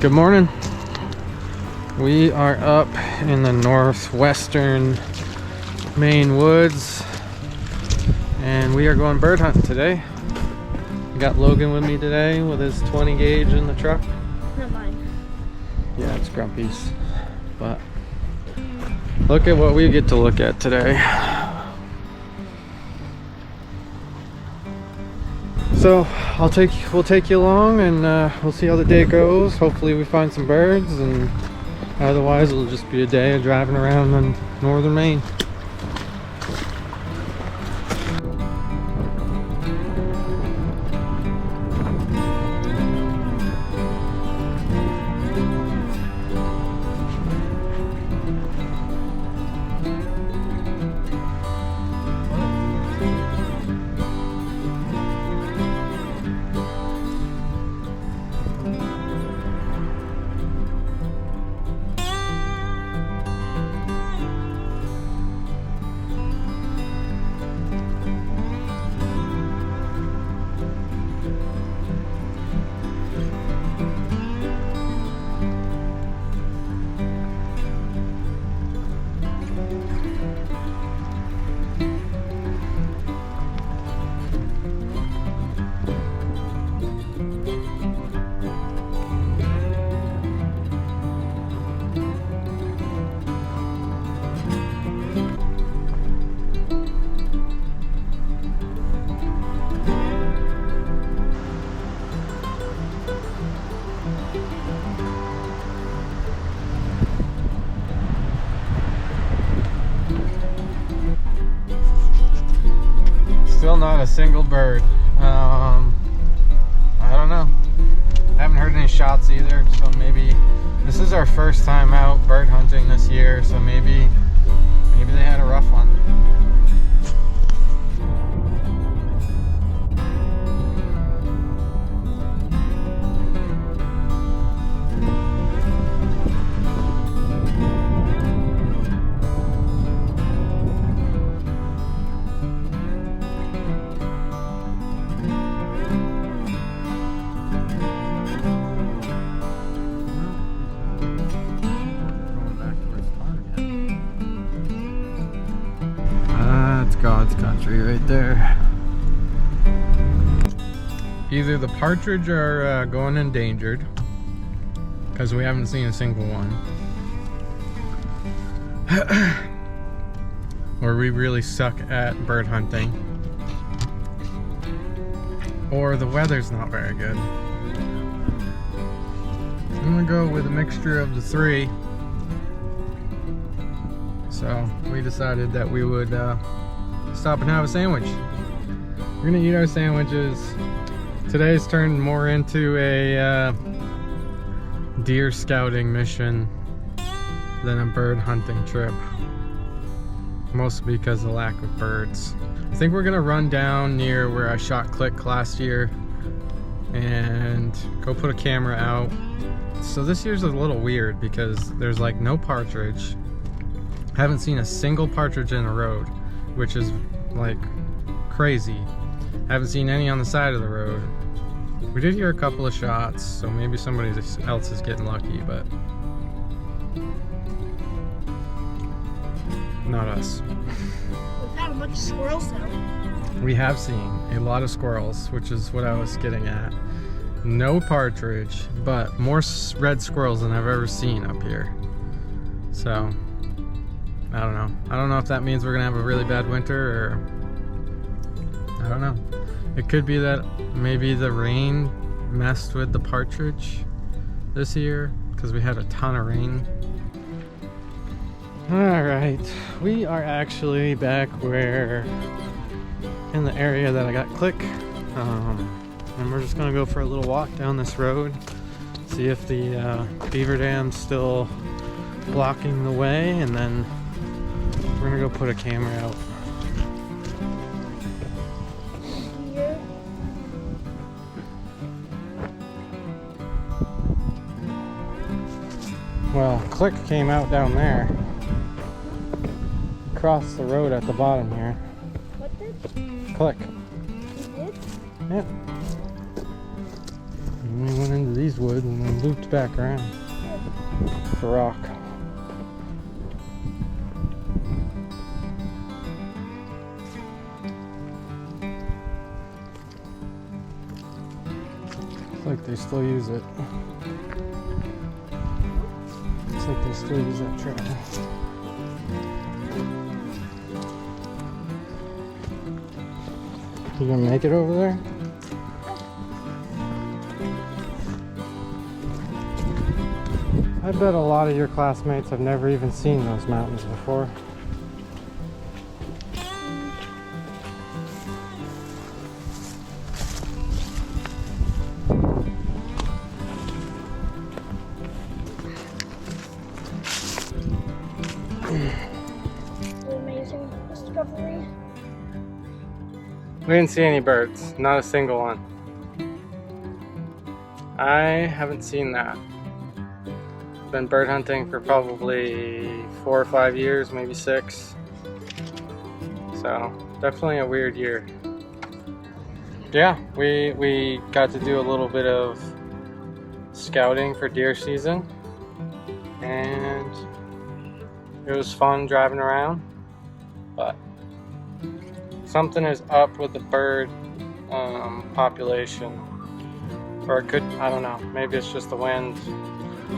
Good morning. We are up in the Northwestern Maine woods and we are going bird hunting today. I got Logan with me today with his 20 gauge in the truck. Not mine. Yeah, it's Grumpy's. But look at what we get to look at today. So we'll take you along and we'll see how the day goes. Hopefully we find some birds, and otherwise it'll just be a day of driving around in northern Maine. Still not a single bird. I don't know. Haven't heard any shots either, so maybe this is our first time out bird hunting this year, so maybe they had a rough one. God's country right there. Either the partridge are going endangered because we haven't seen a single one, or we really suck at bird hunting, or the weather's not very good. I'm gonna go with a mixture of the three. So we decided that we would stop and have a sandwich. We're gonna eat our sandwiches. Today's turned more into a deer scouting mission than a bird hunting trip, mostly because of the lack of birds. I think we're gonna run down near where I shot click last year and go put a camera out. So this year's a little weird because there's like no partridge. Haven't seen a single partridge in a road, which is like crazy. Haven't seen any on the side of the road. We did hear a couple of shots, so maybe somebody else is getting lucky, but not us. We've had a bunch of squirrels though. We have seen a lot of squirrels, which is what I was getting at. No partridge, but more red squirrels than I've ever seen up here. So I don't know. I don't know if that means we're gonna have a really bad winter, or I don't know. It could be that maybe the rain messed with the partridge this year because we had a ton of rain. Alright, we are actually back where in the area that I got click, and we're just gonna go for a little walk down this road, see if the beaver dam's still blocking the way, and then we're gonna go put a camera out. Well, click came out down there. Across the road at the bottom here. What did? Click. You did? Yep. And we went into these woods and then looped back around the rock. Looks like they still use it. Looks like they still use that trail. You gonna make it over there? I bet a lot of your classmates have never even seen those mountains before. Amazing discovery. We didn't see any birds, not a single one. I haven't seen that. Been bird hunting for probably 4 or 5 years, maybe 6. So definitely a weird year. Yeah, we got to do a little bit of scouting for deer season, and it was fun driving around, but something is up with the bird population, or it could, I don't know, maybe it's just the wind,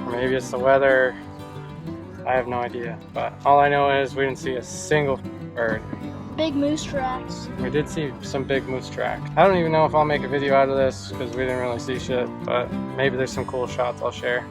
or maybe it's the weather. I have no idea, but all I know is we didn't see a single bird. Big moose tracks. We did see some big moose tracks. I don't even know if I'll make a video out of this because we didn't really see shit, but maybe there's some cool shots I'll share.